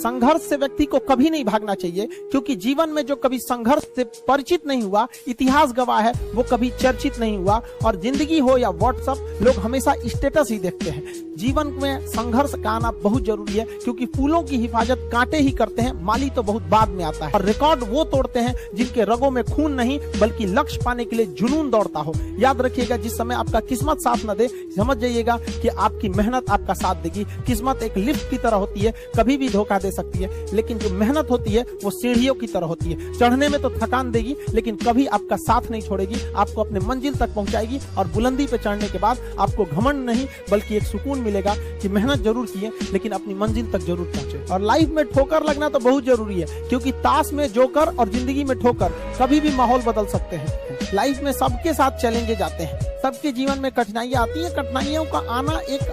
संघर्ष से व्यक्ति को कभी नहीं भागना चाहिए, क्योंकि जीवन में जो कभी संघर्ष से परिचित नहीं हुआ, इतिहास गवाह है, वो कभी चर्चित नहीं हुआ। और जिंदगी हो या व्हाट्सएप, लोग हमेशा स्टेटस ही देखते हैं। जीवन में संघर्ष का आना बहुत जरूरी है, क्योंकि फूलों की हिफाजत कांटे ही करते हैं, माली तो बहुत बाद में आता है। और रिकॉर्ड वो तोड़ते हैं जिनके रगों में खून नहीं, बल्कि लक्ष्य पाने के लिए जुनून दौड़ता हो। याद रखिएगा, जिस समय आपका किस्मत साथ न दे, समझ जाइएगा कि आपकी मेहनत आपका साथ देगी। किस्मत एक लिफ्ट की तरह होती है, कभी भी धोखा दे सकती है, लेकिन जो मेहनत होती है वो सीढ़ियों की तरह होती है। चढ़ने में तो थकान देगी, लेकिन कभी आपका साथ नहीं छोड़ेगी, आपको अपने मंजिल तक पहुंचाएगी। और बुलंदी पे चढ़ने के बाद आपको घमंड नहीं, बल्कि एक सुकून मिलेगा कि मेहनत जरूर की है, लेकिन अपनी मंजिल तक जरूर पहुंचे। और लाइफ में ठोकर लगना तो बहुत जरूरी है, क्योंकि ताश में जोकर और जिंदगी में ठोकर कभी भी माहौल बदल सकते हैं। लाइफ में सबके साथ चैलेंजेस आते हैं, सबके जीवन में कठिनाइयां आती हैं। कठिनाइयों का आना एक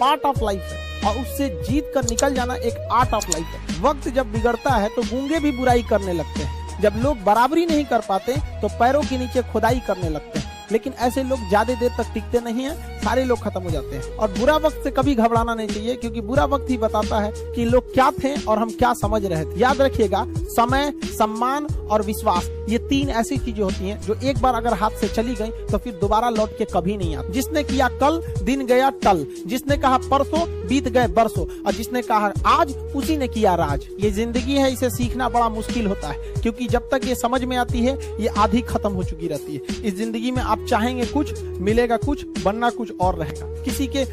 पार्ट ऑफ लाइफ है, और उससे जीत कर निकल जाना एक आर्ट ऑफ लाइफ है। वक्त जब बिगड़ता है तो गूंगे भी बुराई करने लगते हैं। जब लोग बराबरी नहीं कर पाते तो पैरों के नीचे खुदाई करने लगते हैं, लेकिन ऐसे लोग ज्यादा देर तक टिकते नहीं हैं, सारे लोग खत्म हो जाते हैं। और बुरा वक्त से कभी घबराना नहीं चाहिए, क्योंकि बुरा वक्त ही बताता है कि लोग क्या थे और हम क्या समझ रहे थे। याद रखिएगा, समय, सम्मान और विश्वास, ये तीन ऐसी चीजें होती हैं जो एक बार अगर हाथ से चली गई तो फिर दोबारा लौट के कभी नहीं आती। जिसने किया कल, दिन गया टल। जिसने कहा परसों, बीत गए बरसों। और जिसने कहा आज, उसी ने किया राज। ये जिंदगी है, इसे सीखना बड़ा मुश्किल होता है, क्योंकि जब तक ये समझ में आती है, ये आधी खत्म हो चुकी रहती है। इस जिंदगी में आप चाहेंगे कुछ, मिलेगा कुछ, बनना कुछ और रहेगा। किसी के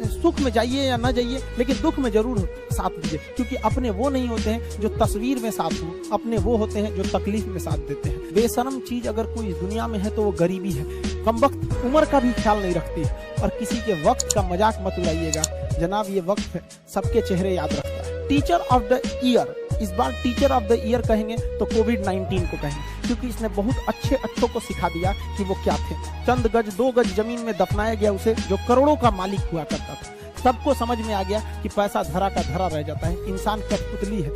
सुख में जाइए या न जाइए, लेकिन दुख में जरूर साथ दीजिए, क्योंकि अपने वो नहीं होते हैं जो तस्वीर में साथ हो, अपने वो होते हैं जो तकलीफ में साथ देते हैं। बेशर्म चीज अगर कोई इस दुनिया में है तो वो गरीबी है। कमबख्त उम्र का भी ख्याल नहीं रखती, और किसी के वक्त का मजाक मत उड़ाइएगा जनाब, ये वक्त है, सबके चेहरे याद रखता है। टीचर ऑफ द ईयर, इस बार टीचर ऑफ द ईयर कहेंगे तो कोविड-19 को कहेंगे, क्योंकि इसने बहुत अच्छों को सिखा दिया कि वो क्या थे। चंद गज 2 गज जमीन में दफनाया गया उसे, जो करोड़ों का मालिक हुआ करता था। सबको समझ में आ गया कि पैसा धरा का धरा रह जाता है, इंसान कठपुतली है।